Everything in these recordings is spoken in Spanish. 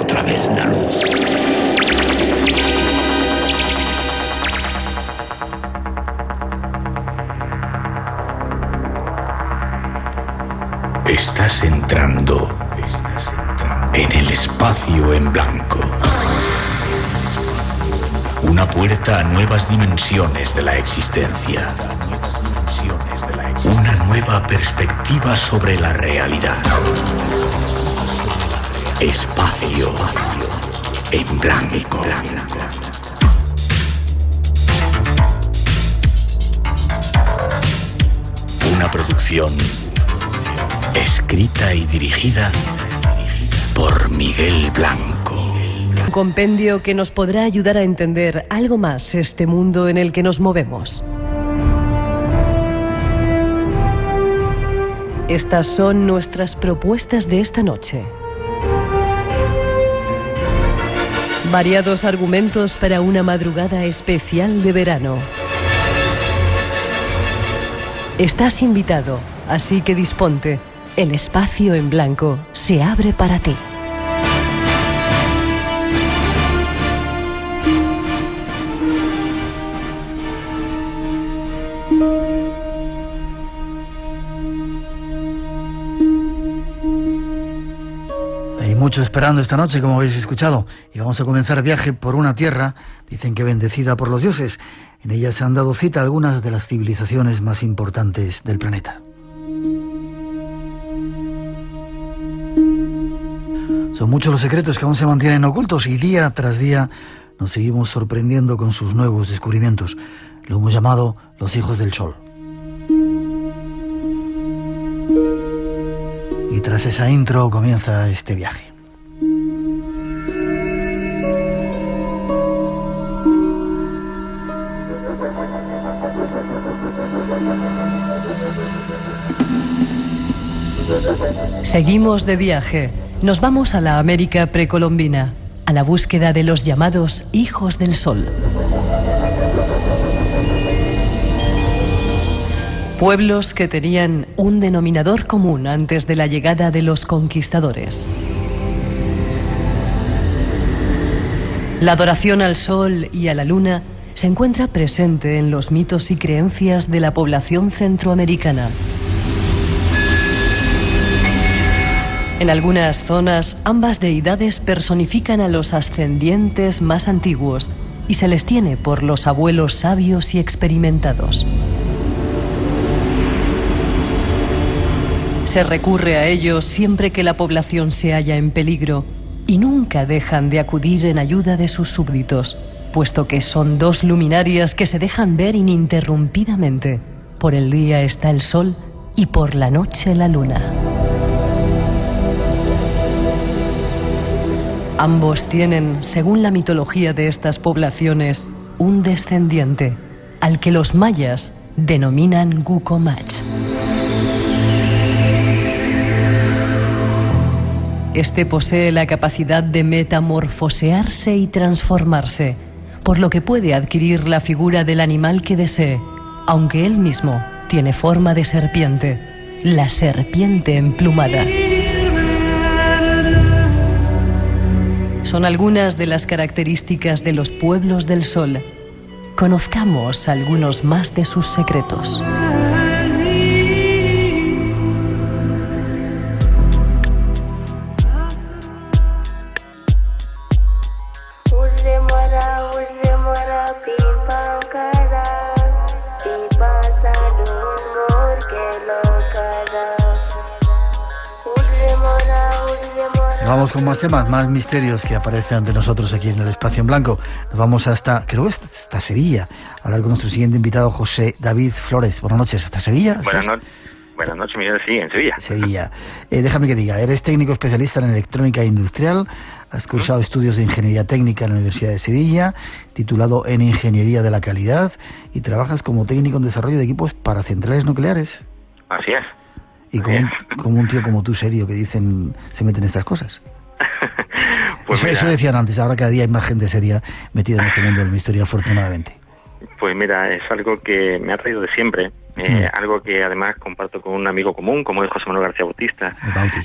otra vez la luz. Estás entrando en el espacio en blanco. Una puerta a nuevas dimensiones de la existencia. Una nueva perspectiva sobre la realidad. Espacio en blanco. Una producción escrita y dirigida por Miguel Blanco. Un compendio que nos podrá ayudar a entender algo más este mundo en el que nos movemos. Estas son nuestras propuestas de esta noche. Variados argumentos para una madrugada especial de verano. Estás invitado, así que disponte. El espacio en blanco se abre para ti. Hay mucho esperando esta noche, como habéis escuchado, y vamos a comenzar viaje por una tierra, dicen que bendecida por los dioses. En ella se han dado cita algunas de las civilizaciones más importantes del planeta. Son muchos los secretos que aún se mantienen ocultos y día tras día nos seguimos sorprendiendo con sus nuevos descubrimientos. Lo hemos llamado los hijos del sol. Y tras esa intro comienza este viaje. Seguimos de viaje. Nos vamos a la América precolombina, a la búsqueda de los llamados hijos del sol. Pueblos que tenían un denominador común antes de la llegada de los conquistadores. La adoración al sol y a la luna se encuentra presente en los mitos y creencias de la población centroamericana. En algunas zonas, ambas deidades personifican a los ascendientes más antiguos y se les tiene por los abuelos sabios y experimentados. Se recurre a ellos siempre que la población se halla en peligro y nunca dejan de acudir en ayuda de sus súbditos, puesto que son dos luminarias que se dejan ver ininterrumpidamente. Por el día está el sol y por la noche la luna. Ambos tienen, según la mitología de estas poblaciones, un descendiente, al que los mayas denominan Gucumach. Este posee la capacidad de metamorfosearse y transformarse, por lo que puede adquirir la figura del animal que desee, aunque él mismo tiene forma de serpiente, la serpiente emplumada. Son algunas de las características de los pueblos del sol. Conozcamos algunos más de sus secretos. Vamos con más temas, más misterios que aparecen ante nosotros aquí en el Espacio en Blanco. Nos vamos hasta, creo que hasta Sevilla, a hablar con nuestro siguiente invitado, José David Flores. Buenas noches, ¿hasta Sevilla? Buenas noches, Miguel. Sí, en Sevilla. Sevilla. Déjame que diga, eres técnico especialista en electrónica industrial, has cursado estudios de ingeniería técnica en la Universidad de Sevilla, titulado en Ingeniería de la Calidad, y trabajas como técnico en desarrollo de equipos para centrales nucleares. Así es. Y como un tío como tú, serio, que dicen, se meten en estas cosas. Pues eso decían antes, ahora cada día hay más gente seria metida en este mundo del misterio, afortunadamente. Pues mira, es algo que me ha traído de siempre. algo que además comparto con un amigo común, como es José Manuel García Bautista,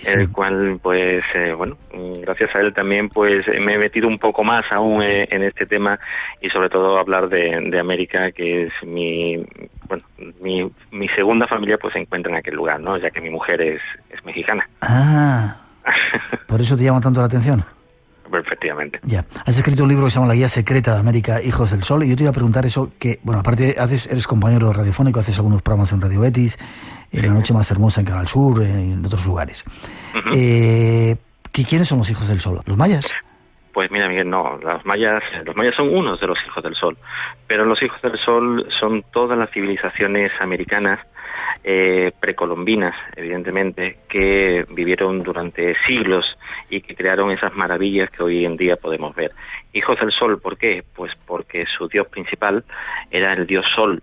el cual, pues, bueno, gracias a él también, pues, me he metido un poco más aún en este tema y sobre todo hablar de América, que es mi segunda familia, pues se encuentra en aquel lugar, ¿no? Ya que mi mujer es mexicana. Ah, ¿por eso te llama tanto la atención? Efectivamente. Ya. Has escrito un libro que se llama La Guía Secreta de América, Hijos del Sol, y yo te iba a preguntar eso, que, bueno, aparte eres compañero radiofónico, haces algunos programas en Radio Betis, en La Noche Más Hermosa en Canal Sur, en otros lugares. ¿Quiénes son los hijos del sol? ¿Los mayas? Pues mira, Miguel, no, los mayas son unos de los hijos del sol, pero los hijos del sol son todas las civilizaciones americanas, precolombinas, evidentemente, que vivieron durante siglos y que crearon esas maravillas que hoy en día podemos ver. Hijos del sol, ¿por qué? Pues porque su dios principal era el dios sol,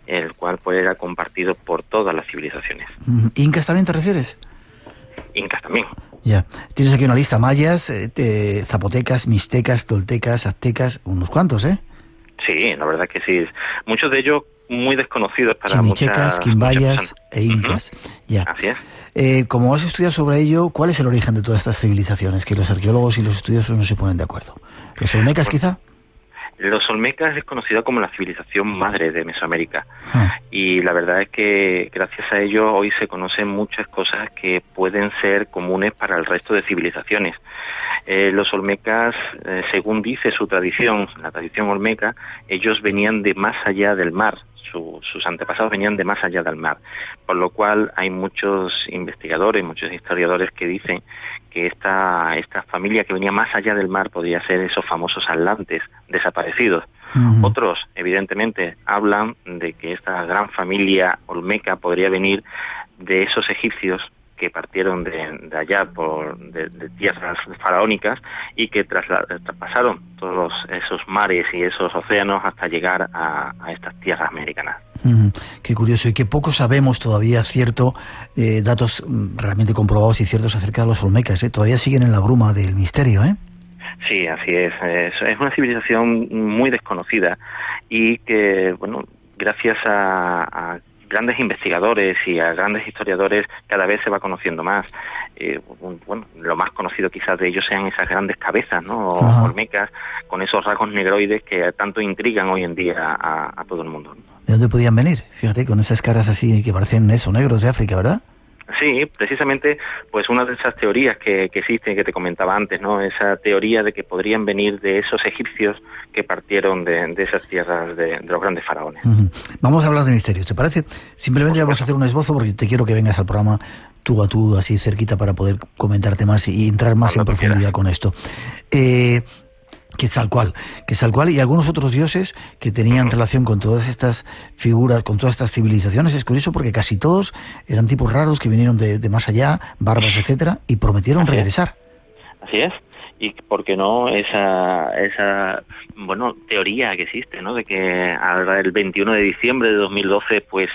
el cual pues era compartido por todas las civilizaciones. ¿Incas también te refieres? Incas también. Ya. Tienes aquí una lista: mayas, zapotecas, mixtecas, toltecas, aztecas, unos cuantos, ¿eh? Sí, la verdad que sí. Muchos de ellos muy desconocidos para chimichecas, quimbayas e incas. Ya. Así es. Como has estudiado sobre ello, ¿cuál es el origen de todas estas civilizaciones? Que los arqueólogos y los estudiosos no se ponen de acuerdo. ¿Los olmecas, quizá? Los olmecas es conocida como la civilización madre de Mesoamérica. Y la verdad es que gracias a ello hoy se conocen muchas cosas que pueden ser comunes para el resto de civilizaciones. Los olmecas, según dice su tradición, la tradición olmeca, ellos venían de más allá del mar. Sus antepasados venían de más allá del mar, por lo cual hay muchos investigadores, muchos historiadores que dicen que esta familia que venía más allá del mar podría ser esos famosos atlantes desaparecidos. Otros, evidentemente, hablan de que esta gran familia olmeca podría venir de esos egipcios que partieron de allá de tierras faraónicas y que traspasaron todos esos mares y esos océanos hasta llegar a estas tierras americanas. Qué curioso, y que poco sabemos todavía, datos realmente comprobados y ciertos acerca de los olmecas, ¿eh? Todavía siguen en la bruma del misterio, ¿eh? Sí, así es. Es una civilización muy desconocida y que, bueno, gracias a grandes investigadores y a grandes historiadores cada vez se va conociendo más. Bueno, lo más conocido quizás de ellos sean esas grandes cabezas, ¿no? Olmecas, con esos rasgos negroides que tanto intrigan hoy en día a todo el mundo. ¿De dónde podían venir? Fíjate, con esas caras así que parecen negros de África, ¿verdad? Sí, precisamente, pues una de esas teorías que existen, que te comentaba antes, ¿no? Esa teoría de que podrían venir de esos egipcios que partieron de esas tierras de los grandes faraones. Vamos a hablar de misterios, ¿te parece? Simplemente vamos a hacer un esbozo porque te quiero que vengas al programa tú a tú, así cerquita, para poder comentarte más y entrar más en profundidad con esto. Quetzalcóatl y algunos otros dioses que tenían relación con todas estas figuras, con todas estas civilizaciones. Es curioso porque casi todos eran tipos raros que vinieron de más allá, barbas, etcétera, y prometieron regresar. Así es. Y por qué no esa teoría que existe, ¿no? De que ahora el 21 de diciembre de 2012 pues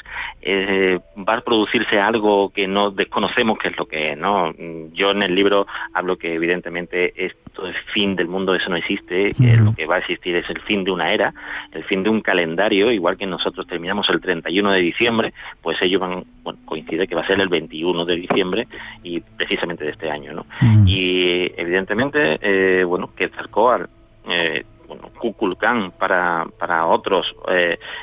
va a producirse algo que no desconocemos qué es lo que es, ¿no? Yo en el libro hablo que evidentemente esto es fin del mundo, eso no existe, que lo que va a existir es el fin de una era, el fin de un calendario, igual que nosotros terminamos el 31 de diciembre, pues ellos coincide que va a ser el 21 de diciembre y precisamente de este año, ¿no? Y evidentemente Quetzalcóatl, Kukulcán para otros,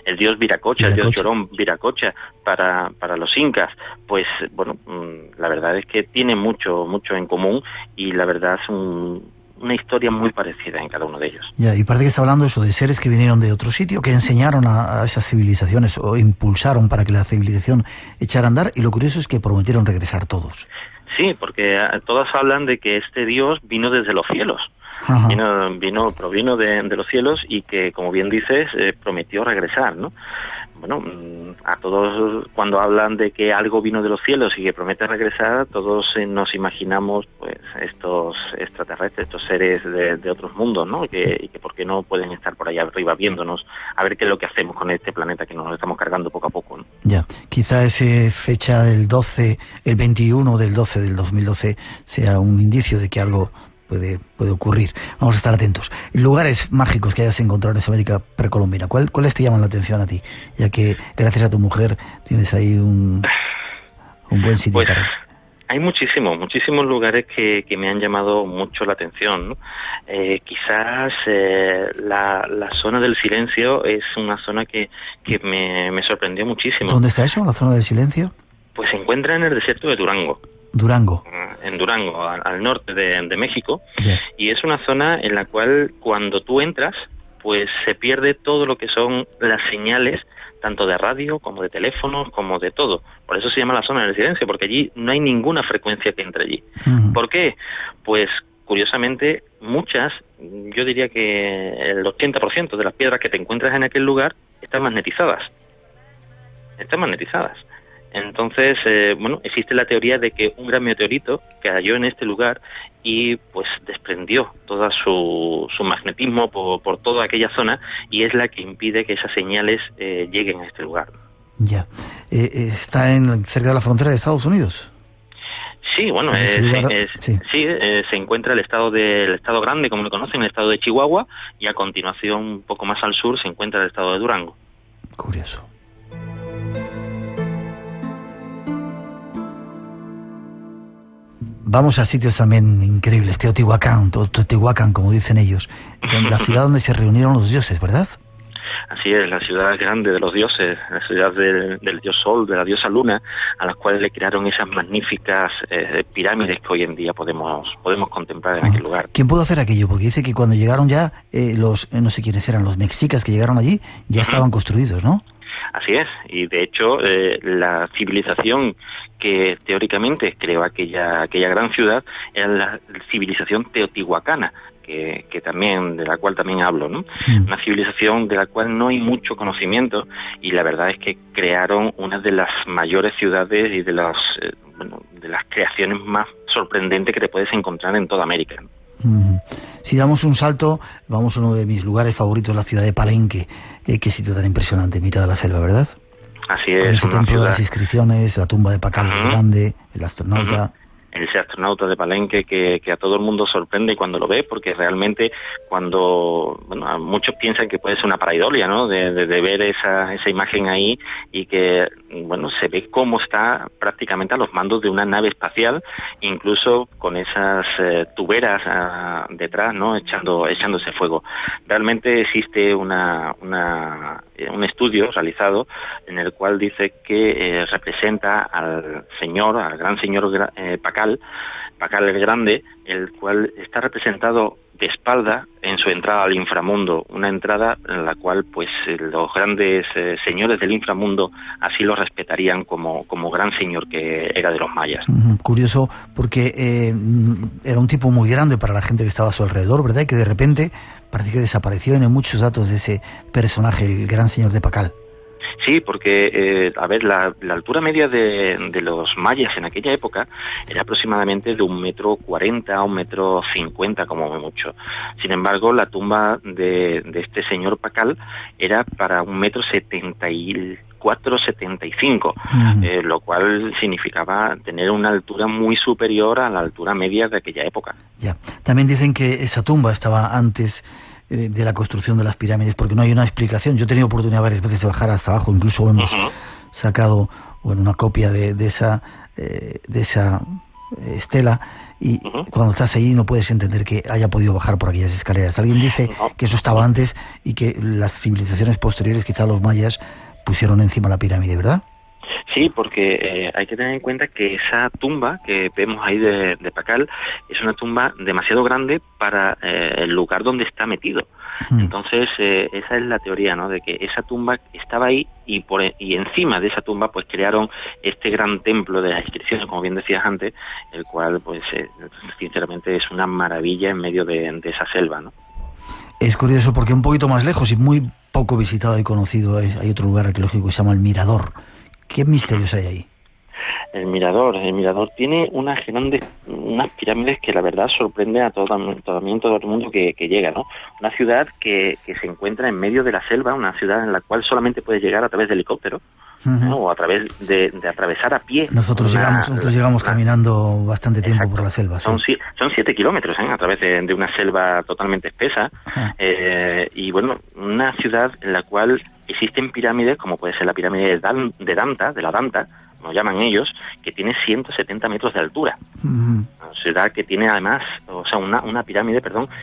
el dios Viracocha, el dios llorón Viracocha para los incas, pues la verdad es que tiene mucho en común y la verdad es una historia muy parecida en cada uno de ellos. Ya, y parece que está hablando eso de seres que vinieron de otro sitio, que enseñaron a esas civilizaciones o impulsaron para que la civilización echara a andar, y lo curioso es que prometieron regresar todos. Sí, porque todos hablan de que este dios vino desde los cielos. Provino de los cielos y que, como bien dices, prometió regresar, ¿no? Bueno, a todos cuando hablan de que algo vino de los cielos y que promete regresar, todos nos imaginamos pues estos extraterrestres, estos seres de otros mundos, ¿no? Y que por qué no pueden estar por allá arriba viéndonos a ver qué es lo que hacemos con este planeta que nos estamos cargando poco a poco, ¿no? Ya, quizá esa fecha del 21 del 12 del 2012 sea un indicio de que algo puede ocurrir. Vamos a estar atentos. Lugares mágicos que hayas encontrado en esa América precolombina, ¿cuáles te llaman la atención a ti? Ya que gracias a tu mujer tienes ahí un buen sitio para ir. Hay muchísimos lugares que me han llamado mucho la atención, ¿no? Quizás la zona del silencio es una zona que me sorprendió muchísimo. ¿Dónde está eso, la zona del silencio? Pues se encuentra en el desierto de Durango. Durango. En Durango, al norte de México. Yeah. Y es una zona en la cual cuando tú entras, pues se pierde todo lo que son las señales, tanto de radio como de teléfonos, como de todo. Por eso se llama la zona del silencio, porque allí no hay ninguna frecuencia que entre allí. Uh-huh. ¿Por qué? Pues curiosamente muchas, yo diría que el 80% de las piedras que te encuentras en aquel lugar están magnetizadas. Entonces, existe la teoría de que un gran meteorito cayó en este lugar y pues desprendió todo su magnetismo por toda aquella zona, y es la que impide que esas señales lleguen a este lugar. Ya. ¿Está cerca de la frontera de Estados Unidos? Sí, bueno, se encuentra el estado grande, como lo conocen, el estado de Chihuahua, y a continuación, un poco más al sur, se encuentra el estado de Durango. Curioso. Vamos a sitios también increíbles, Teotihuacán, como dicen ellos, la ciudad donde se reunieron los dioses, ¿verdad? Así es, la ciudad grande de los dioses, la ciudad del dios Sol, de la diosa Luna, a las cuales le crearon esas magníficas pirámides que hoy en día podemos contemplar en aquel lugar. ¿Quién pudo hacer aquello? Porque dice que cuando llegaron ya no sé quiénes eran, los mexicas que llegaron allí, ya estaban construidos, ¿no? Así es, y de hecho la civilización que teóricamente creó aquella gran ciudad era la civilización teotihuacana, que también, de la cual también hablo, ¿no? Una civilización de la cual no hay mucho conocimiento, y la verdad es que crearon una de las mayores ciudades y de las creaciones más sorprendentes que te puedes encontrar en toda América, ¿no? Si damos un salto, vamos a uno de mis lugares favoritos, la ciudad de Palenque. Qué sitio tan impresionante, en mitad de la selva, ¿verdad? Así es. Con ese templo de las inscripciones, la tumba de Pacal el Grande, el astronauta. Ese astronauta de Palenque que a todo el mundo sorprende cuando lo ve, porque realmente muchos piensan que puede ser una pareidolia, ¿no? De ver esa imagen ahí, y que se ve cómo está prácticamente a los mandos de una nave espacial, incluso con esas tuberas detrás, ¿no? Echándose fuego. Realmente existe un estudio realizado en el cual dice que representa al gran señor Pacal el Grande, el cual está representado de espalda en su entrada al inframundo, una entrada en la cual pues los grandes señores del inframundo así lo respetarían como gran señor que era de los mayas. Curioso, porque era un tipo muy grande para la gente que estaba a su alrededor, ¿verdad? Y que de repente parece que desapareció. En muchos datos de ese personaje, el gran señor de Pacal. Sí, porque, la altura media de los mayas en aquella época era aproximadamente de 1,40 m a 1,50 m como mucho. Sin embargo, la tumba de este señor Pacal era para 1,74 m, 75 m, lo cual significaba tener una altura muy superior a la altura media de aquella época. Ya. También dicen que esa tumba estaba antes de la construcción de las pirámides, porque no hay una explicación. Yo he tenido oportunidad varias veces de bajar hasta abajo, incluso hemos sacado una copia de esa estela, y cuando estás ahí no puedes entender que haya podido bajar por aquellas escaleras. Alguien dice que eso estaba antes y que las civilizaciones posteriores, quizá los mayas, pusieron encima la pirámide, ¿verdad? Sí, porque hay que tener en cuenta que esa tumba que vemos ahí de Pacal es una tumba demasiado grande para el lugar donde está metido. Entonces, esa es la teoría, ¿no? De que esa tumba estaba ahí, y encima de esa tumba pues crearon este gran templo de las inscripciones, como bien decías antes, el cual pues sinceramente es una maravilla en medio de esa selva, ¿no? Es curioso porque un poquito más lejos y muy poco visitado y conocido hay otro lugar arqueológico que se llama el Mirador. ¿Qué misterios hay ahí? El Mirador tiene unas pirámides que la verdad sorprende a todo el mundo que llega, ¿no? Una ciudad que se encuentra en medio de la selva, una ciudad en la cual solamente puedes llegar a través de helicóptero, ¿no? O a través de atravesar a pie. Nosotros llegamos caminando bastante tiempo. Exacto. Por la selva. ¿Sí? Son 7 kilómetros, a través de una selva totalmente espesa. Y bueno, una ciudad en la cual existen pirámides, como puede ser la pirámide de Danta, como llaman ellos, que tiene 170 metros de altura. Una ciudad que tiene además, una pirámide,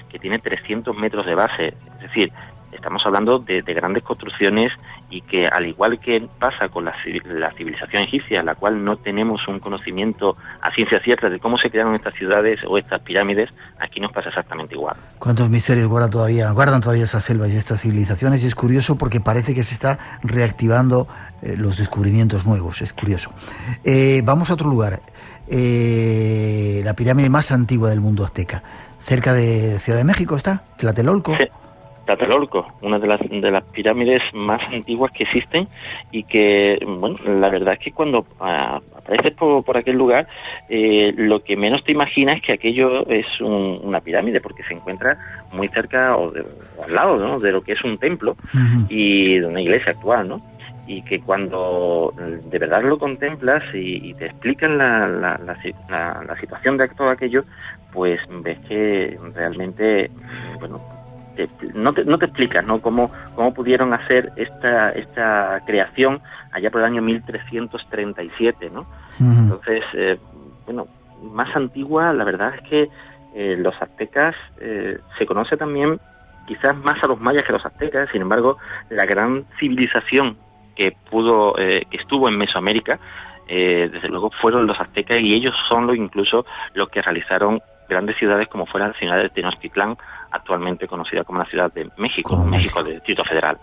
que tiene 300 metros de base. Es decir, estamos hablando de grandes construcciones y que, al igual que pasa con la civilización egipcia, en la cual no tenemos un conocimiento a ciencia cierta de cómo se crearon estas ciudades o estas pirámides, aquí nos pasa exactamente igual. ¿Cuántos misterios guardan todavía esas selvas y estas civilizaciones? Y es curioso porque parece que se está reactivando los descubrimientos nuevos. Es curioso. Vamos a otro lugar. La pirámide más antigua del mundo azteca. Cerca de Ciudad de México está, Tlatelolco. Sí. Tlatelolco, una de las pirámides más antiguas que existen y que, bueno, la verdad es que cuando apareces por aquel lugar, lo que menos te imaginas es que aquello es una pirámide, porque se encuentra muy cerca o al lado, ¿no?, de lo que es un templo y de una iglesia actual, ¿no? Y que cuando de verdad lo contemplas y te explican la situación de todo aquello, pues ves que realmente, bueno, no te explicas, ¿no?, cómo pudieron hacer esta creación allá por el año 1337, ¿no? Entonces, bueno, más antigua, la verdad es que los aztecas se conoce también quizás más a los mayas que a los aztecas. Sin embargo, la gran civilización que estuvo en Mesoamérica, desde luego fueron los aztecas, y ellos son incluso los que realizaron grandes ciudades como fuera la ciudad de Tenochtitlán, actualmente conocida como la Ciudad de México, México del Distrito Federal.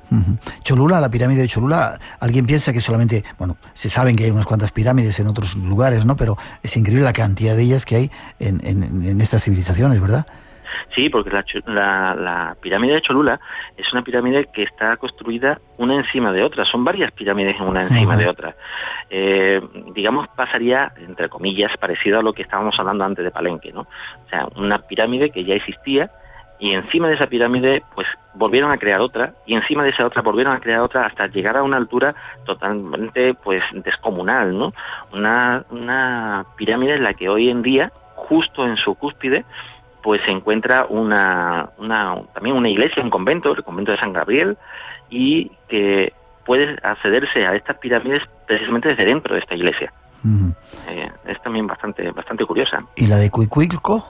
Cholula, la pirámide de Cholula, alguien piensa que solamente, bueno, se saben que hay unas cuantas pirámides en otros lugares, ¿no? Pero es increíble la cantidad de ellas que hay en estas civilizaciones, ¿verdad? Sí, porque la pirámide de Cholula es una pirámide que está construida una encima de otra. Son varias pirámides una encima de otra. Digamos, pasaría, entre comillas, parecido a lo que estábamos hablando antes de Palenque, ¿no? O sea, una pirámide que ya existía, y encima de esa pirámide pues volvieron a crear otra, y encima de esa otra volvieron a crear otra, hasta llegar a una altura totalmente pues descomunal, ¿no? Una pirámide en la que hoy en día, justo en su cúspide, pues se encuentra también una iglesia, un convento, el convento de San Gabriel, y que puede accederse a estas pirámides precisamente desde dentro de esta iglesia. Es también bastante curiosa. ¿Y la de Cuicuilco?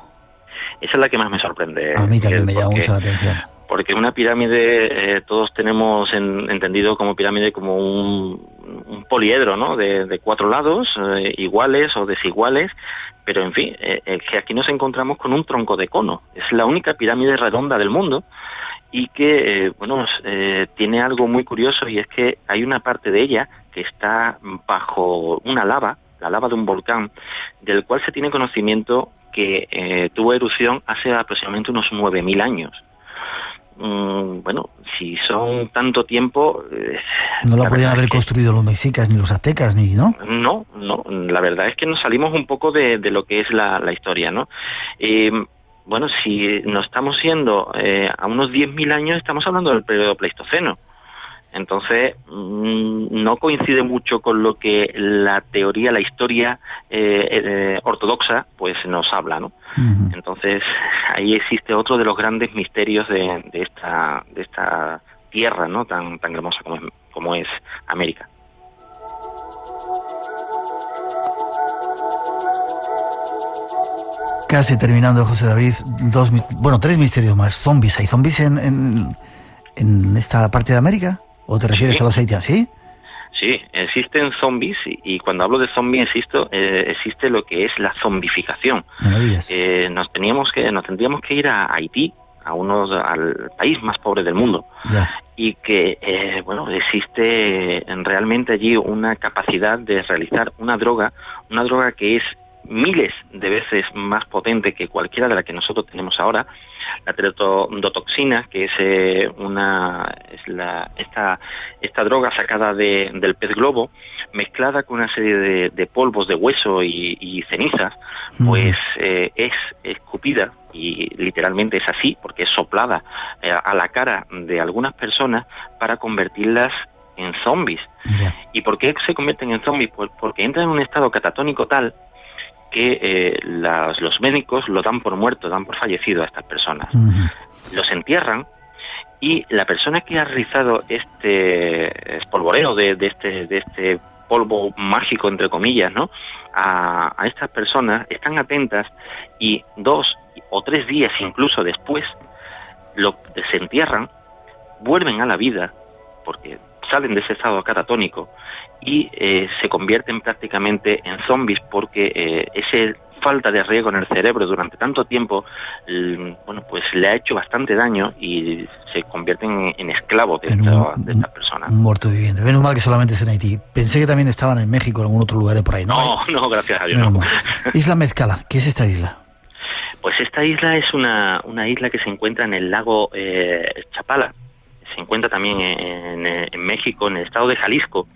Esa es la que más me sorprende. A mí también me llama mucho la atención. Porque una pirámide, todos tenemos entendido como pirámide como un poliedro, ¿no?, de 4 lados, iguales o desiguales, pero en fin, que aquí nos encontramos con un tronco de cono. Es la única pirámide redonda del mundo, y que, tiene algo muy curioso, y es que hay una parte de ella que está bajo una lava, la lava de un volcán, del cual se tiene conocimiento que tuvo erupción hace aproximadamente unos 9.000 años. Bueno, si son tanto tiempo... no la podían haber construido los mexicas ni los aztecas, ¿no? No, la verdad es que nos salimos un poco de lo que es la historia, ¿no? Bueno, si nos estamos yendo a unos 10.000 años, estamos hablando del periodo Pleistoceno. Entonces, no coincide mucho con lo que la teoría, la historia ortodoxa, pues nos habla, ¿no? Entonces, ahí existe otro de los grandes misterios de esta tierra, ¿no?, tan hermosa como es América. Casi terminando, José David, 3 misterios más. Zombies, ¿hay zombies en esta parte de América? ¿O te refieres a los haitianos? ¿Sí? Sí, existen zombies, y cuando hablo de zombies, existe lo que es la zombificación. No lo digas. Nos tendríamos que ir a Haití, al país más pobre del mundo. Ya. Y que, existe realmente allí una capacidad de realizar una droga que es miles de veces más potente que cualquiera de la que nosotros tenemos ahora, la tetrodotoxina, que es esta droga sacada del pez globo, mezclada con una serie de polvos de hueso y cenizas, pues es escupida, y literalmente es así, porque es soplada a la cara de algunas personas para convertirlas en zombies. Ya. ¿Y por qué se convierten en zombies? Pues porque entran en un estado catatónico tal que los médicos lo dan por muerto, dan por fallecido a estas personas. Los entierran y la persona que ha realizado este espolvoreo de este polvo mágico, entre comillas, ¿no?, a estas personas, están atentas y 2 o 3 días incluso después lo desentierran, vuelven a la vida porque salen de ese estado catatónico y se convierten prácticamente en zombies porque ese falta de riego en el cerebro durante tanto tiempo, pues le ha hecho bastante daño y se convierten en esclavos de estas personas. Un muerto viviente. Menos mal que solamente es en Haití. Pensé que también estaban en México, en algún otro lugar de por ahí, ¿no? No, gracias a Dios, no. Isla Mezcala, ¿qué es esta isla? Pues esta isla es una isla que se encuentra en el lago Chapala. Se encuentra también en México, en el estado de Jalisco,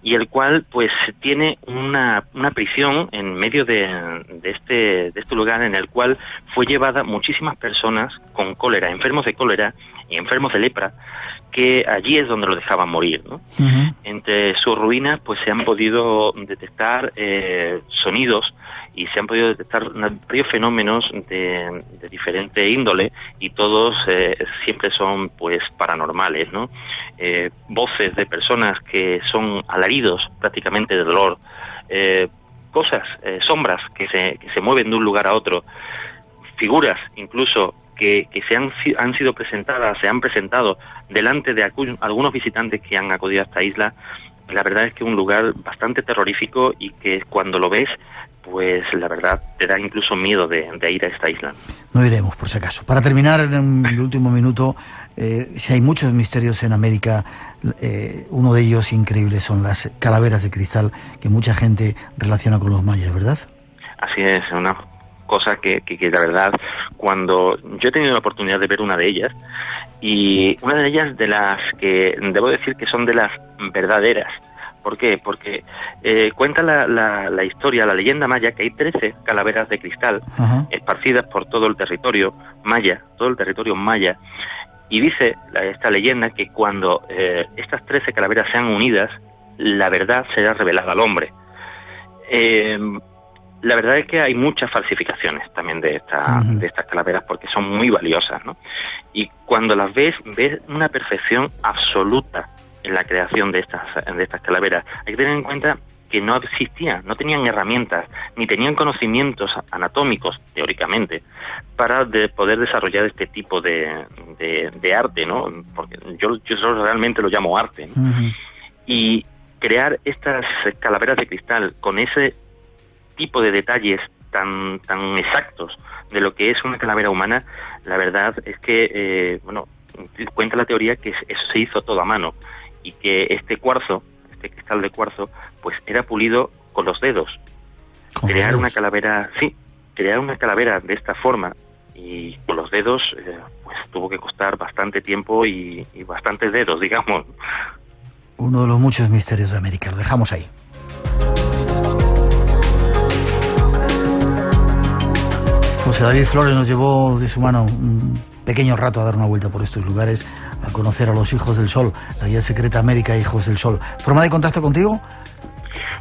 y el cual pues tiene una prisión en medio de este lugar, en el cual fue llevada muchísimas personas con cólera, enfermos de cólera y enfermos de lepra, que allí es donde lo dejaban morir, ¿no? Entre sus ruinas pues se han podido detectar sonidos y se han podido detectar varios fenómenos de diferente índole, y todos siempre son pues paranormales, ¿no? Voces de personas que son alaridos prácticamente de dolor, cosas, sombras que se mueven de un lugar a otro, figuras incluso que han sido presentadas, se han presentado delante de algunos visitantes que han acudido a esta isla. La verdad es que es un lugar bastante terrorífico y que cuando lo ves, pues la verdad te da incluso miedo de ir a esta isla. No iremos, por si acaso. Para terminar, en el último minuto, si hay muchos misterios en América, uno de ellos increíble son las calaveras de cristal que mucha gente relaciona con los mayas, ¿verdad? Así es, una cosa que la verdad, cuando yo he tenido la oportunidad de ver una de ellas, y una de ellas de las que debo decir que son de las verdaderas. ¿Por qué? Porque cuenta la historia, la leyenda maya, que hay 13 calaveras de cristal esparcidas por todo el territorio maya, y dice esta leyenda que cuando estas 13 calaveras sean unidas, la verdad será revelada al hombre. La verdad es que hay muchas falsificaciones también de estas calaveras porque son muy valiosas, ¿no? Y cuando las ves una perfección absoluta en la creación de estas calaveras. Hay que tener en cuenta que no existían, no tenían herramientas, ni tenían conocimientos anatómicos, teóricamente, para poder desarrollar este tipo de arte, ¿no? Porque yo realmente lo llamo arte, ¿no? Y crear estas calaveras de cristal con ese tipo de detalles tan exactos de lo que es una calavera humana, la verdad es que, cuenta la teoría que eso se hizo todo a mano, y que este cristal de cuarzo, pues era pulido con los dedos. Crear una calavera de esta forma y con los dedos, pues tuvo que costar bastante tiempo y bastantes dedos, digamos. Uno de los muchos misterios de América, lo dejamos ahí. José David Flores nos llevó de su mano un pequeño rato a dar una vuelta por estos lugares, a conocer a los Hijos del Sol, la guía secreta América Hijos del Sol. ¿Forma de contacto contigo?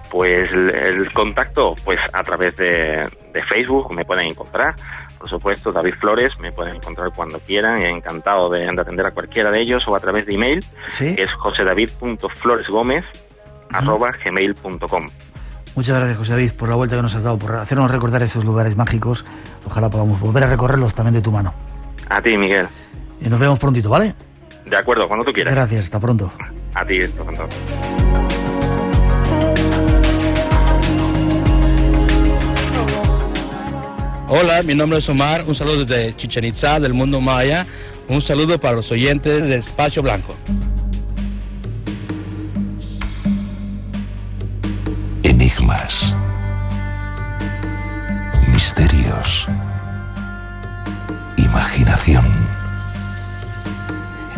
Pues el contacto, pues a través de Facebook me pueden encontrar. Por supuesto, David Flores, me pueden encontrar cuando quieran, encantado de atender a cualquiera de ellos, o a través de email, ¿sí? Que es josedavid.floresgomez@gmail.com. Muchas gracias, José David, por la vuelta que nos has dado, por hacernos recordar esos lugares mágicos. Ojalá podamos volver a recorrerlos también de tu mano. A ti, Miguel. Y nos vemos prontito, ¿vale? De acuerdo, cuando tú quieras. Gracias, hasta pronto. A ti, hasta pronto. Hola, mi nombre es Omar, un saludo desde Chichén Itzá, del mundo maya, un saludo para los oyentes de Espacio Blanco. Enigmas, misterios, imaginación.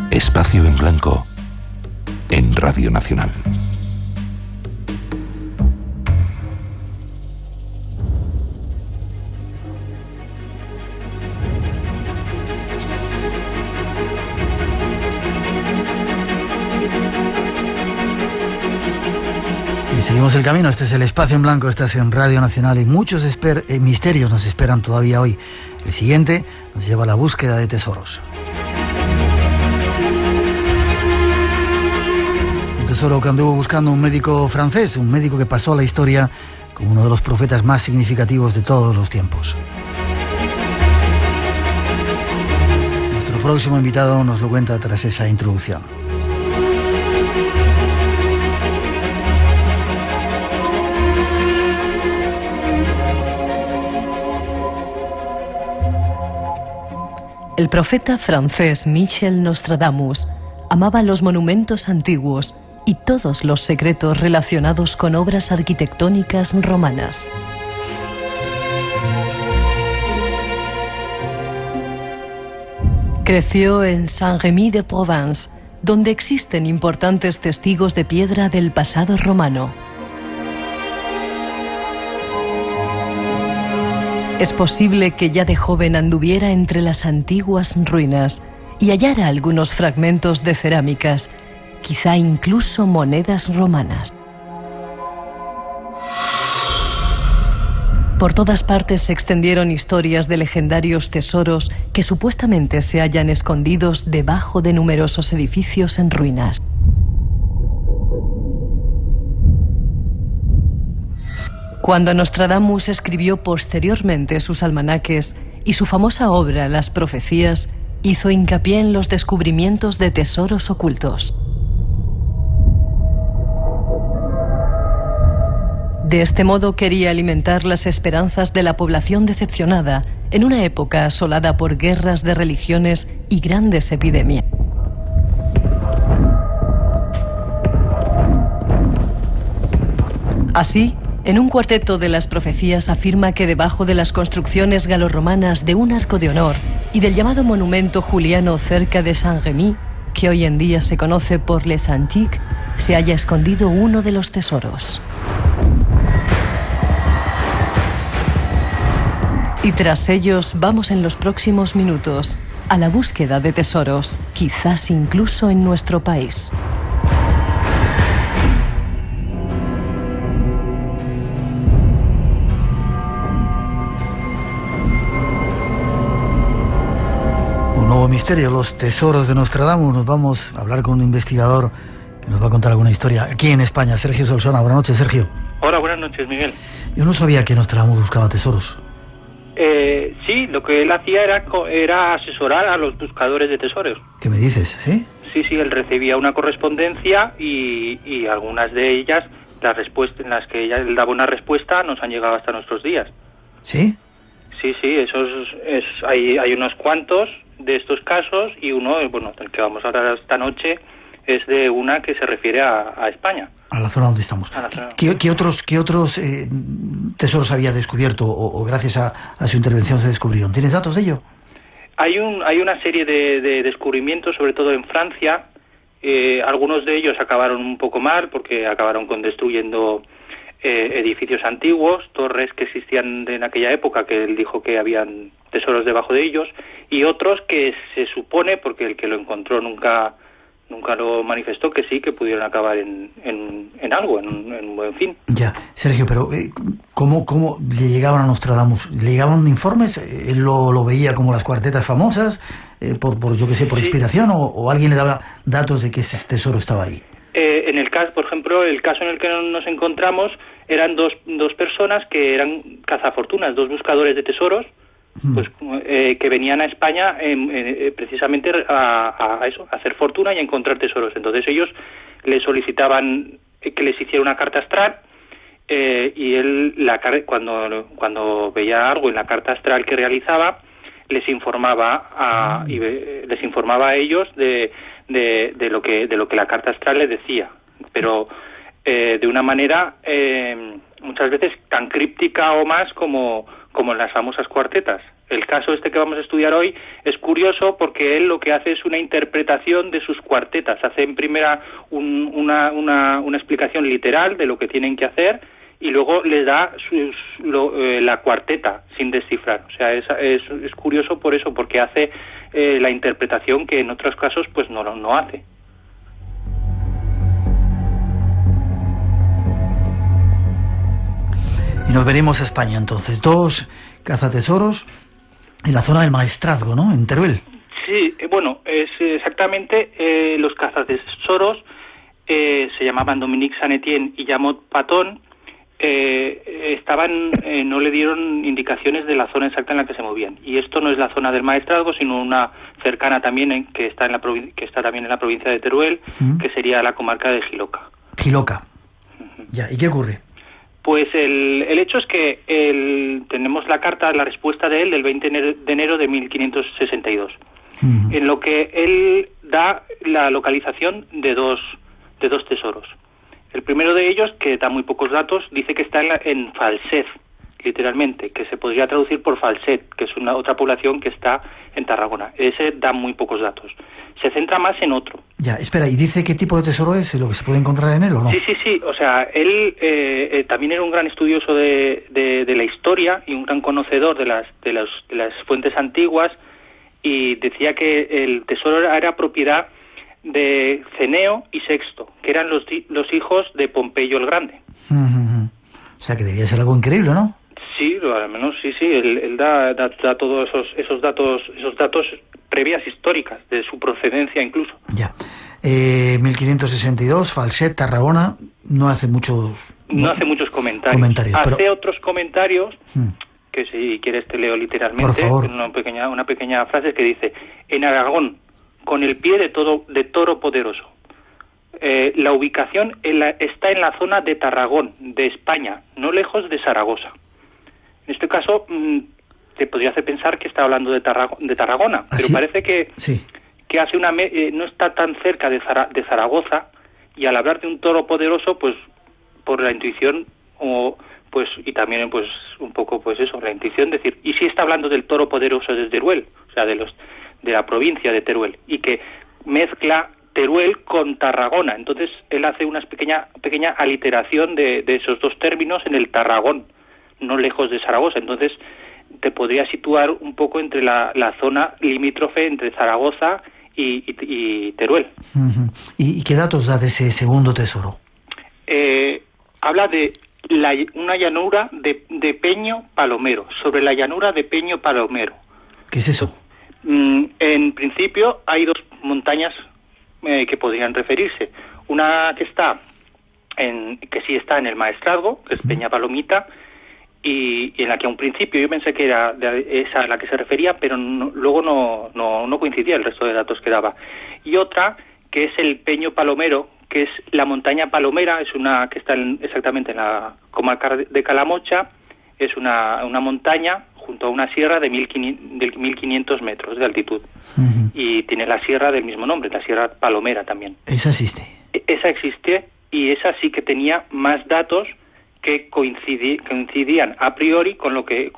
Espacio en Blanco en Radio Nacional. seguimos el camino. Este es el Espacio en Blanco, estás en Radio Nacional y muchos misterios nos esperan todavía hoy. El siguiente nos lleva a la búsqueda de tesoros. Un tesoro que anduvo buscando un médico francés, un médico que pasó a la historia como uno de los profetas más significativos de todos los tiempos. Nuestro próximo invitado nos lo cuenta tras esa introducción. El profeta francés Michel Nostradamus amaba los monumentos antiguos y todos los secretos relacionados con obras arquitectónicas romanas. Creció en Saint-Rémy-de-Provence, donde existen importantes testigos de piedra del pasado romano. Es posible que ya de joven anduviera entre las antiguas ruinas y hallara algunos fragmentos de cerámicas, quizá incluso monedas romanas. Por todas partes se extendieron historias de legendarios tesoros que supuestamente se hallan escondidos debajo de numerosos edificios en ruinas. Cuando Nostradamus escribió posteriormente sus almanaques y su famosa obra Las Profecías, hizo hincapié en los descubrimientos de tesoros ocultos. De este modo quería alimentar las esperanzas de la población decepcionada en una época asolada por guerras de religiones y grandes epidemias. Así, en un cuarteto de las profecías afirma que debajo de las construcciones galorromanas de un arco de honor y del llamado monumento juliano cerca de Saint-Rémy, que hoy en día se conoce por Les Antiques, se halla escondido uno de los tesoros. Y tras ellos vamos en los próximos minutos a la búsqueda de tesoros, quizás incluso en nuestro país. Nuevo misterio, los tesoros de Nostradamus. Nos vamos a hablar con un investigador que nos va a contar alguna historia aquí en España. Sergio Solsona, buenas noches, Sergio. Hola, buenas noches, Miguel. Yo no sabía que Nostradamus buscaba tesoros. Sí, lo que él hacía era asesorar a los buscadores de tesoros. ¿Qué me dices? ¿Sí? Sí, él recibía una correspondencia y algunas de ellas, las respuestas en las que él daba una respuesta, nos han llegado hasta nuestros días. ¿Sí? Sí, hay unos cuantos de estos casos y uno, bueno, del que vamos a hablar esta noche, es de una que se refiere a España. A la zona donde estamos. ¿Qué otros tesoros había descubierto o gracias a su intervención se descubrieron? ¿Tienes datos de ello? Hay una serie de descubrimientos, sobre todo en Francia. Algunos de ellos acabaron un poco mal porque acabaron destruyendo edificios antiguos, torres que existían en aquella época, que él dijo que habían tesoros debajo de ellos, y otros que se supone, porque el que lo encontró nunca lo manifestó, que sí, que pudieron acabar en algo, en un buen fin. Ya, Sergio, pero ¿cómo le llegaban a Nostradamus? ¿Le llegaban informes? ¿Él lo veía como las cuartetas famosas? Por inspiración, o alguien le daba datos de que ese tesoro estaba ahí? En el caso, por ejemplo, el caso en el que nos encontramos eran dos personas que eran cazafortunas, dos buscadores de tesoros, pues que venían a España precisamente a hacer fortuna y a encontrar tesoros. Entonces ellos le solicitaban que les hiciera una carta astral y él cuando veía algo en la carta astral que realizaba, les informaba a ellos de lo que la carta astral les decía, pero de una manera muchas veces tan críptica o más como en las famosas cuartetas. El caso que vamos a estudiar hoy es curioso porque él lo que hace es una interpretación de sus cuartetas. Hace en primera una explicación literal de lo que tienen que hacer y luego les da la cuarteta sin descifrar. O sea, es curioso por eso, porque hace la interpretación que en otros casos pues no hace. nos venimos a España entonces. 2 cazatesoros en la zona del Maestrazgo, ¿no? En Teruel. Sí, bueno, es exactamente los cazatesoros se llamaban Dominique Saint-Étienne y Jamot Patton. No le dieron indicaciones de la zona exacta en la que se movían. Y esto no es la zona del Maestrazgo, sino una cercana también que está también en la provincia de Teruel, que sería la comarca de Jiloca. Jiloca. Ya, ¿y qué ocurre? Pues el hecho es que tenemos la respuesta de él del 20 de enero de 1562, en lo que él da la localización de dos tesoros. El primero de ellos, que da muy pocos datos, dice que está en Falset, literalmente, que se podría traducir por Falset, que es otra población que está en Tarragona. Ese da muy pocos datos. Se centra más en otro. Ya, espera, ¿y dice qué tipo de tesoro es? ¿Lo que se puede encontrar en él o no? Sí. O sea, él también era un gran estudioso de la historia y un gran conocedor de las fuentes antiguas, y decía que el tesoro era propiedad de Ceneo y Sexto, que eran los hijos de Pompeyo el Grande. O sea, que debía ser algo increíble, ¿no? Sí, al menos sí. Él da todos esos datos previas históricas, de su procedencia incluso. Ya. 1562, Falset, Tarragona, no hace muchos comentarios. Hace otros comentarios, que si quieres te leo literalmente. Por favor. Una pequeña frase que dice: en Aragón, con el pie de toro poderoso. La ubicación está en la zona de Tarragón, de España, no lejos de Zaragoza. En este caso, te podría hacer pensar que está hablando de Tarragona, pero ¿sí? parece que hace no está tan cerca de Zaragoza, y al hablar de un toro poderoso, pues por la intuición, y también pues un poco pues eso, la intuición, decir, y si está hablando del toro poderoso de Teruel, o sea, de la provincia de Teruel, y que mezcla Teruel con Tarragona. Entonces él hace una pequeña aliteración de esos dos términos en el Tarragón, no lejos de Zaragoza. Entonces te podría situar un poco entre la zona limítrofe entre Zaragoza y Teruel. ¿Y qué datos da de ese segundo tesoro? Habla de una llanura de Peño Palomero, sobre la llanura de Peño Palomero. ¿Qué es eso? En principio hay dos montañas que podrían referirse. Una que sí está en el Maestrazgo, que es Peña Palomita, y en la que a un principio yo pensé que era esa a la que se refería, pero luego no coincidía el resto de datos que daba. Y otra que es el Peño Palomero, que es la montaña Palomera, es una que está exactamente en la comarca de Calamocha, es una montaña junto a una sierra de 1500 metros de altitud. Y tiene la sierra del mismo nombre, la Sierra Palomera también. ¿Esa existe? Esa existe, y esa sí que tenía más datos que coincidían a priori con lo que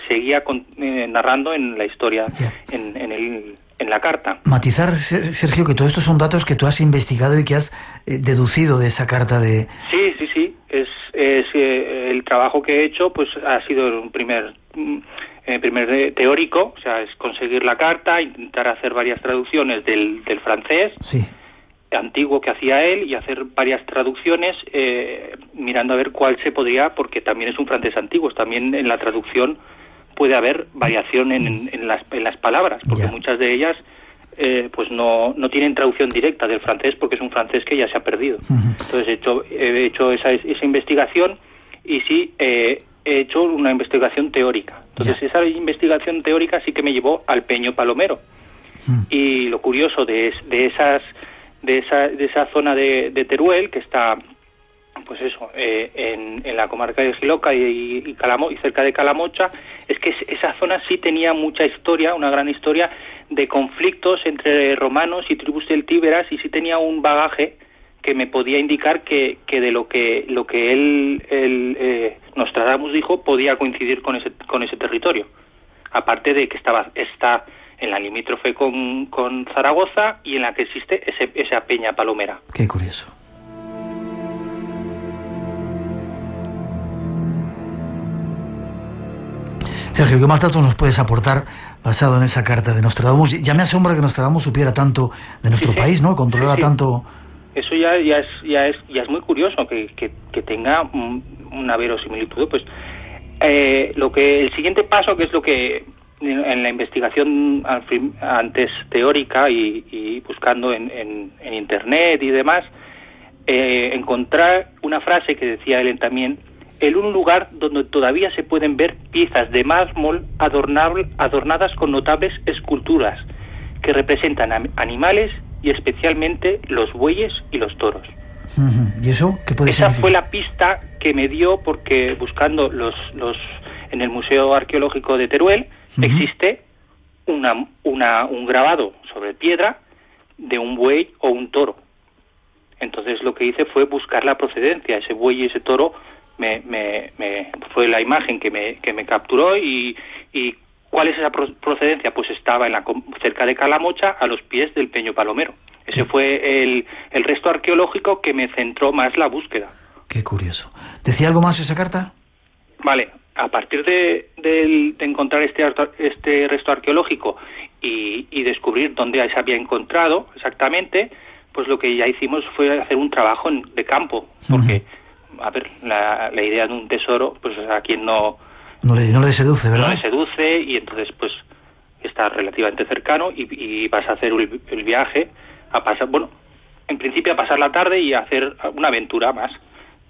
seguía narrando en la historia, en la carta. Matizar, Sergio, que todo esto son datos que tú has investigado y que has deducido de esa carta de... Sí. Es el trabajo que he hecho, pues ha sido un primer teórico, o sea, es conseguir la carta, intentar hacer varias traducciones del francés antiguo que hacía él, y hacer varias traducciones mirando a ver cuál se podría, porque también es un francés antiguo, también en la traducción puede haber variación en las palabras, porque muchas de ellas pues no tienen traducción directa del francés, porque es un francés que ya se ha perdido. Entonces he hecho esa investigación, y sí he hecho una investigación teórica. Entonces esa investigación teórica sí que me llevó al Peño Palomero. Y lo curioso de esa zona de Teruel, que está pues eso, en la comarca de Jiloca y cerca de Calamocha, es que esa zona sí tenía mucha historia, una gran historia de conflictos entre romanos y tribus celtíberas, y sí tenía un bagaje que me podía indicar que de lo que él Nostradamus dijo podía coincidir con ese territorio, aparte de que está en la limítrofe con Zaragoza, y en la que existe esa Peña Palomera. Qué curioso. Sergio, ¿qué más datos nos puedes aportar basado en esa carta de Nostradamus? Ya me asombra que Nostradamus supiera tanto de nuestro país, ¿no? Controlara tanto... Eso ya es muy curioso, que tenga una verosimilitud. Pues el siguiente paso, que es lo que en la investigación antes teórica y buscando en internet y demás, encontrar una frase que decía él también: en un lugar donde todavía se pueden ver piezas de mármol adornadas con notables esculturas que representan animales y especialmente los bueyes y los toros. ¿Y eso qué puede Esa significar? fue la pista que me dio, porque buscando en el Museo Arqueológico de Teruel existe un grabado sobre piedra de un buey o un toro. Entonces lo que hice fue buscar la procedencia. Ese buey y ese toro fue la imagen que me capturó. Y ¿cuál es esa procedencia? Pues estaba cerca de Calamocha, a los pies del Peño Palomero. Ese fue el resto arqueológico que me centró más la búsqueda. Qué curioso. ¿Decía algo más esa carta? Vale, a partir de encontrar este resto arqueológico y descubrir dónde se había encontrado exactamente, pues lo que ya hicimos fue hacer un trabajo de campo, porque, a ver, la idea de un tesoro, pues a quien no le seduce, ¿verdad? No le seduce, y entonces pues está relativamente cercano y vas a hacer el viaje a pasar, en principio a pasar la tarde y a hacer una aventura más.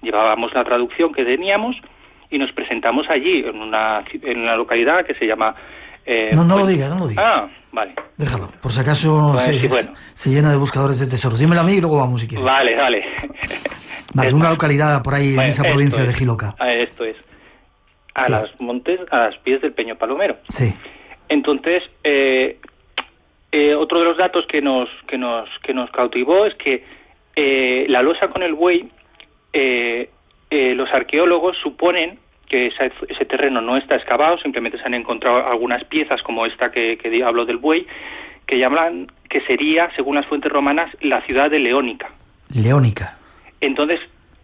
Llevábamos la traducción que teníamos y nos presentamos allí en una localidad que se llama... no lo digas. Ah, vale. Déjalo, por si acaso se llena de buscadores de tesoros. Dímelo a mí y luego vamos si quieres. Vale. Vale, una localidad por ahí en esa provincia de Jiloca. Esto es. A los pies del Peño Palomero. Sí. Entonces, otro de los datos que nos cautivó es que la losa con el buey, los arqueólogos suponen que ese terreno no está excavado, simplemente se han encontrado algunas piezas como esta que hablo del buey, que llaman que sería, según las fuentes romanas, la ciudad de Leónica. Leónica. Entonces,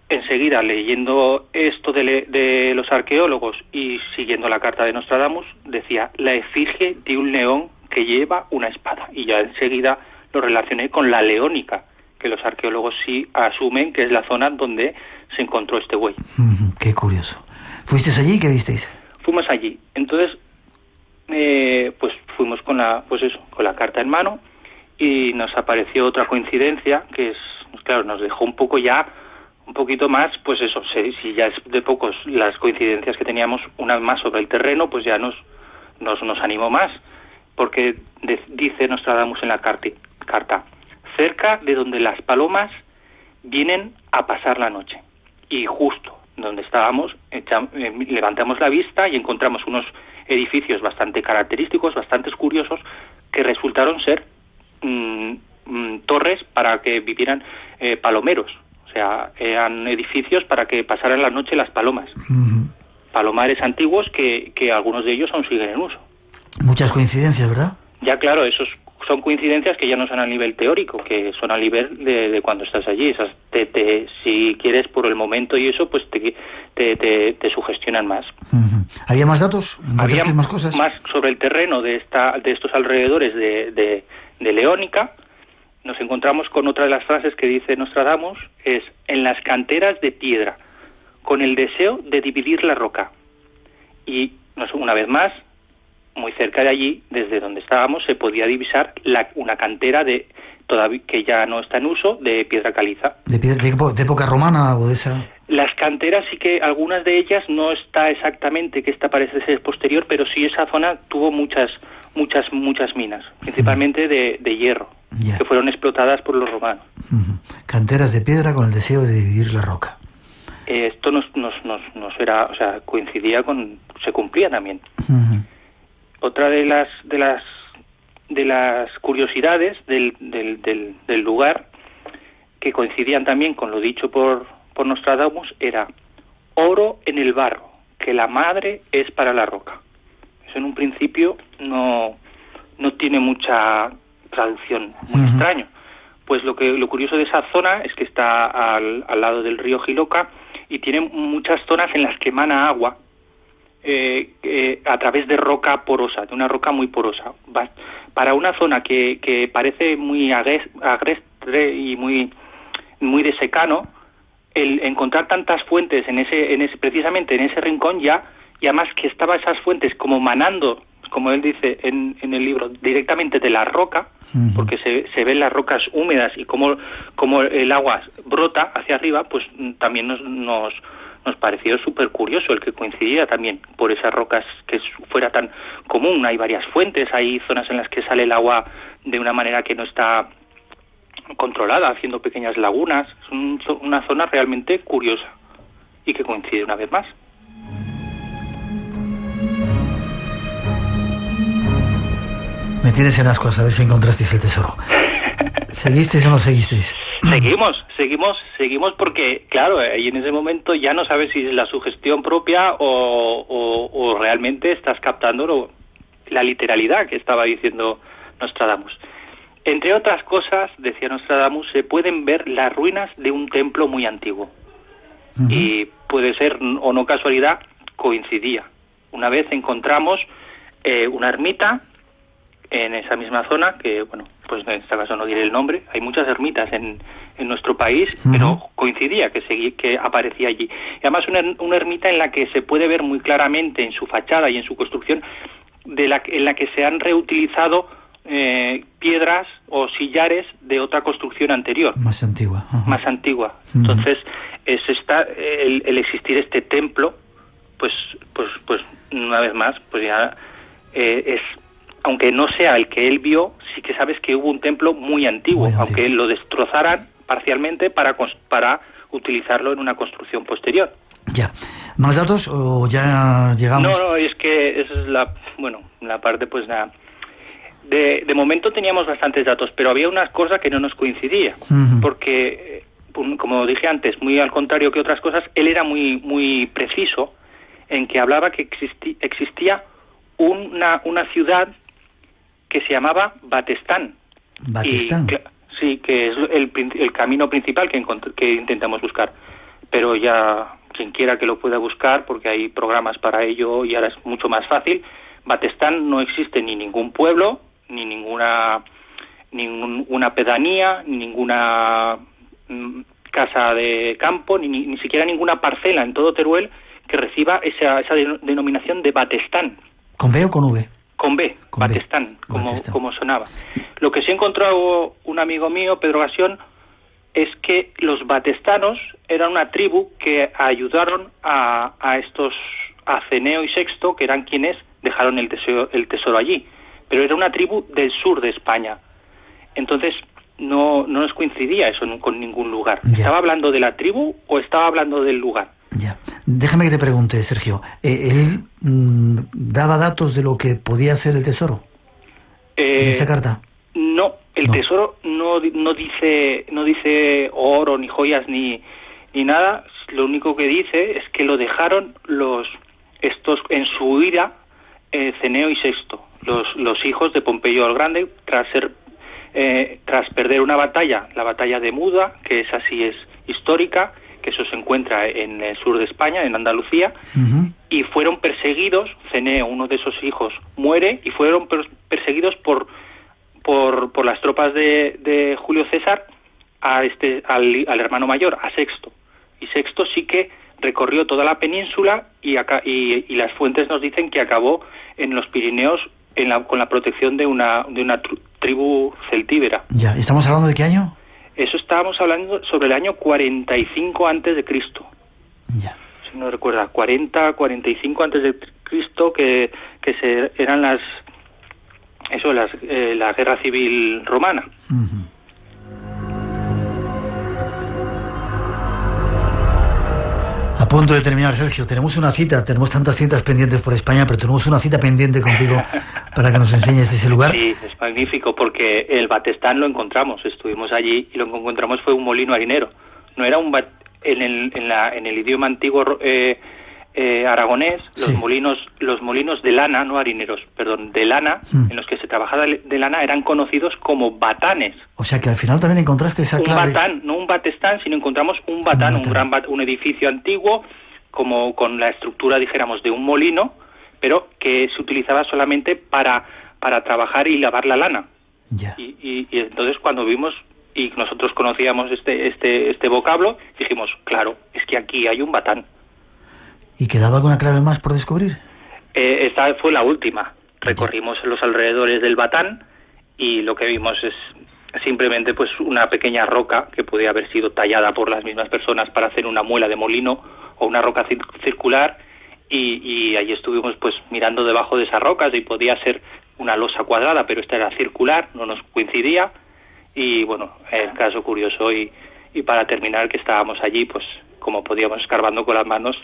enseguida, leyendo esto de los arqueólogos y siguiendo la carta de Nostradamus, decía la efigie de un león que lleva una espada. Y ya enseguida lo relacioné con la Leónica, que los arqueólogos sí asumen que es la zona donde se encontró este buey. Qué curioso. ¿Fuisteis allí? ¿Qué visteis? Fuimos allí. Entonces, pues fuimos con la carta en mano, y nos apareció otra coincidencia que es, pues claro, nos dejó un poquito más, pues eso, si ya es de pocos las coincidencias que teníamos, una más sobre el terreno, pues ya nos animó más, porque dice Nostradamus en la carta, cerca de donde las palomas vienen a pasar la noche. Y justo donde estábamos, levantamos la vista y encontramos unos edificios bastante característicos, bastante curiosos, que resultaron ser torres para que vivieran palomeros. O sea, eran edificios para que pasaran la noche las palomas. Palomares antiguos que algunos de ellos aún siguen en uso. Muchas coincidencias, ¿verdad? Ya, claro, esos son coincidencias que ya no son a nivel teórico, que son a nivel de cuando estás allí. Esas si quieres, por el momento y eso, pues te sugestionan más. ¿Había más datos? Había más cosas? Más sobre el terreno de estos alrededores de Leónica. Nos encontramos con otra de las frases que dice Nostradamus, es en las canteras de piedra, con el deseo de dividir la roca. Y una vez más, muy cerca de allí, desde donde estábamos, se podía divisar una cantera que ya no está en uso, de piedra caliza. ¿De época romana o de esa...? Las canteras sí que, algunas de ellas no está exactamente, que esta parece ser posterior, pero sí esa zona tuvo muchas minas, principalmente de hierro, que fueron explotadas por los romanos. Canteras de piedra con el deseo de dividir la roca. Esto nos era, o sea, coincidía se cumplía también. Otra de las curiosidades del lugar, que coincidían también con lo dicho por Nostradamus, era oro en el barro, que la madre es para la roca. Eso en un principio no tiene mucha traducción, muy extraño. Pues lo curioso de esa zona es que está al lado del río Jiloca y tiene muchas zonas en las que emana agua a través de roca porosa, de una roca muy porosa. Para una zona que parece muy agreste y muy de secano, el encontrar tantas fuentes precisamente en ese rincón ya y además que estaban esas fuentes como manando, como él dice en el libro, directamente de la roca, porque se ven las rocas húmedas y como el agua brota hacia arriba, pues también nos pareció súper curioso el que coincidía también por esas rocas, que fuera tan común. Hay varias fuentes, hay zonas en las que sale el agua de una manera que no está controlada, haciendo pequeñas lagunas. Es una zona realmente curiosa y que coincide una vez más. Me tienes en ascuas a ver si encontrasteis el tesoro. ¿Seguisteis o no seguisteis? Seguimos porque, claro, ahí en ese momento ya no sabes si es la sugestión propia o realmente estás captando la literalidad que estaba diciendo Nostradamus. Entre otras cosas, decía Nostradamus, se pueden ver las ruinas de un templo muy antiguo. Y puede ser, o no casualidad, coincidía. Una vez encontramos una ermita en esa misma zona, que, bueno, pues en este caso no diré el nombre. Hay muchas ermitas en nuestro país, pero coincidía que aparecía allí. Y además una ermita en la que se puede ver muy claramente en su fachada y en su construcción, en la que se han reutilizado piedras o sillares de otra construcción anterior. Más antigua. Más antigua. Entonces, el existir este templo, pues una vez más, pues ya es, aunque no sea el que él vio, sí que sabes que hubo un templo muy antiguo. Aunque lo destrozaran parcialmente para utilizarlo en una construcción posterior. Ya. ¿Más datos o ya llegamos? No, es que esa es la parte, pues nada. De momento teníamos bastantes datos, pero había una cosa que no nos coincidía, porque, como dije antes, muy al contrario que otras cosas, él era muy, muy preciso en que hablaba que existía una ciudad que se llamaba Batestán. ¿Batestán? Sí, que es el camino principal que intentamos buscar. Pero ya quien quiera que lo pueda buscar, porque hay programas para ello y ahora es mucho más fácil. Batestán no existe ni ningún pueblo, ni ninguna pedanía, ni ninguna casa de campo, ni siquiera ninguna parcela en todo Teruel que reciba esa denominación de Batestán. ¿Con B o con V? Con B, Batestán, como sonaba. Lo que sí encontró un amigo mío, Pedro Gasión, es que los batestanos eran una tribu que ayudaron a Ceneo y Sexto, que eran quienes dejaron el tesoro allí. Pero era una tribu del sur de España. Entonces no nos coincidía eso con ningún lugar. Ya. ¿Estaba hablando de la tribu o estaba hablando del lugar? Ya. Déjame que te pregunte, Sergio. ¿Él daba datos de lo que podía ser el tesoro en esa carta? No, el tesoro no dice oro, ni joyas, ni nada. Lo único que dice es que lo dejaron estos en su huida, Ceneo y Sexto, los hijos de Pompeyo el Grande, tras perder una batalla, la batalla de Muda, que esa sí es histórica, que eso se encuentra en el sur de España, en Andalucía, y fueron perseguidos. Ceneo, uno de esos hijos, muere y fueron perseguidos por las tropas de Julio César al hermano mayor, a Sexto. Y Sexto sí que recorrió toda la península y las fuentes nos dicen que acabó en los Pirineos con la protección de una tribu celtíbera. Ya, ¿estamos hablando de qué año? Eso estábamos hablando sobre el año 45 antes de Cristo. Ya. Si no recuerda, 45 antes de Cristo, que eran la guerra civil romana. A punto de terminar, Sergio. Tenemos una cita, tenemos tantas citas pendientes por España, pero tenemos una cita pendiente contigo para que nos enseñes ese lugar. Sí, es magnífico porque el Batestán lo encontramos, estuvimos allí y lo que encontramos fue un molino harinero. No era en el idioma antiguo aragonés, los molinos de lana, no harineros, perdón, de lana, en los que se trabajaba de lana eran conocidos como batanes. O sea que al final también encontraste esa clave. Un batán, no un batestán, sino encontramos un batán, un edificio antiguo, como con la estructura, dijéramos, de un molino, pero que se utilizaba solamente para trabajar y lavar la lana. Ya. Y entonces cuando vimos y nosotros conocíamos este vocablo, dijimos, claro, es que aquí hay un batán. ¿Y quedaba alguna clave más por descubrir? Esta fue la última. Recorrimos los alrededores del Batán y lo que vimos es simplemente pues una pequeña roca que podía haber sido tallada por las mismas personas para hacer una muela de molino o una roca circular, y allí estuvimos pues mirando debajo de esas rocas y podía ser una losa cuadrada, pero esta era circular, no nos coincidía. Y bueno, el caso curioso y para terminar, que estábamos allí pues como podíamos escarbando con las manos,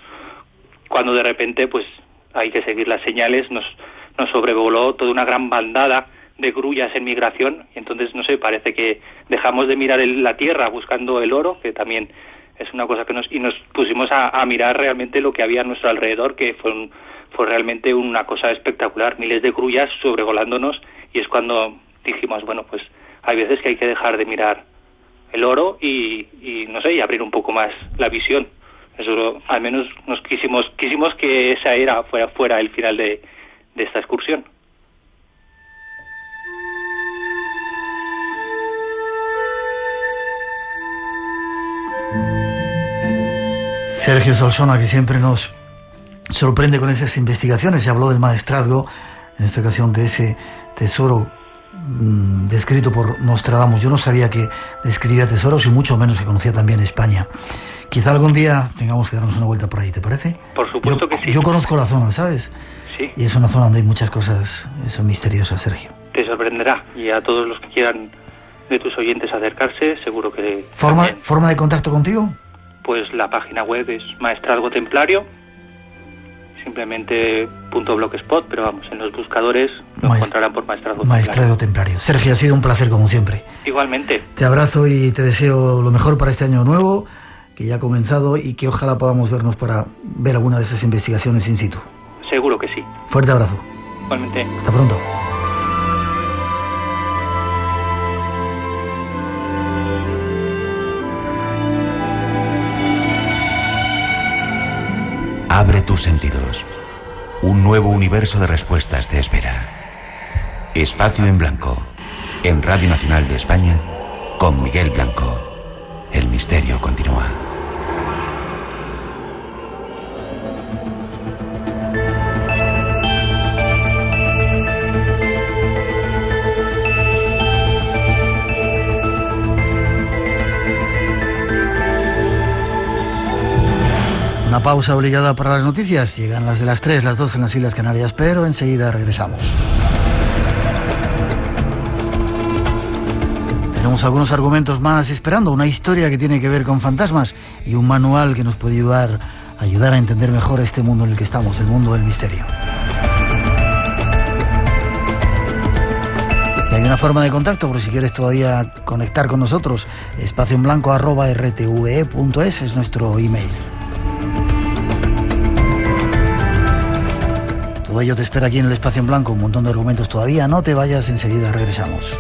cuando de repente pues hay que seguir las señales, nos sobrevoló toda una gran bandada de grullas en migración, y entonces, no sé, parece que dejamos de mirar la tierra buscando el oro, que también es una cosa que nos pusimos a mirar realmente lo que había a nuestro alrededor, que fue realmente una cosa espectacular, miles de grullas sobrevolándonos, y es cuando dijimos, bueno, pues hay veces que hay que dejar de mirar el oro y no sé, y abrir un poco más la visión. Eso al menos nos quisimos que esa fuera el final de esta excursión. Sergio Solsona, que siempre nos sorprende con esas investigaciones. Se habló del maestrazgo, en esta ocasión de ese tesoro descrito por Nostradamus. Yo no sabía que describía tesoros y mucho menos que conocía también España. Quizá algún día tengamos que darnos una vuelta por ahí, ¿te parece? Por supuesto que sí. Yo conozco la zona, ¿sabes? Sí. Y es una zona donde hay muchas cosas misteriosas, Sergio. Te sorprenderá, y a todos los que quieran de tus oyentes acercarse, seguro que... ¿Forma de contacto contigo? Pues la página web es Maestrazgo Templario, simplemente .blogspot, pero vamos, en los buscadores lo encontrarán por Maestrazgo Templario. Sergio, ha sido un placer como siempre. Igualmente. Te abrazo y te deseo lo mejor para este año nuevo, que ya ha comenzado, y que ojalá podamos vernos para ver alguna de esas investigaciones in situ. Seguro que sí. Fuerte abrazo. Igualmente. Hasta pronto. Abre tus sentidos. Un nuevo universo de respuestas te espera. Espacio en Blanco, en Radio Nacional de España, con Miguel Blanco. El misterio continúa. Una pausa obligada para las noticias. Llegan las de las 3, las 2 en las Islas Canarias, pero enseguida regresamos. Tenemos algunos argumentos más esperando, una historia que tiene que ver con fantasmas y un manual que nos puede ayudar a entender mejor este mundo en el que estamos, el mundo del misterio. Y hay una forma de contacto, por si quieres todavía conectar con nosotros, espacioenblanco@rtve.es es nuestro email. Todo ello te espera aquí en el Espacio en Blanco, un montón de argumentos todavía. No te vayas, enseguida regresamos.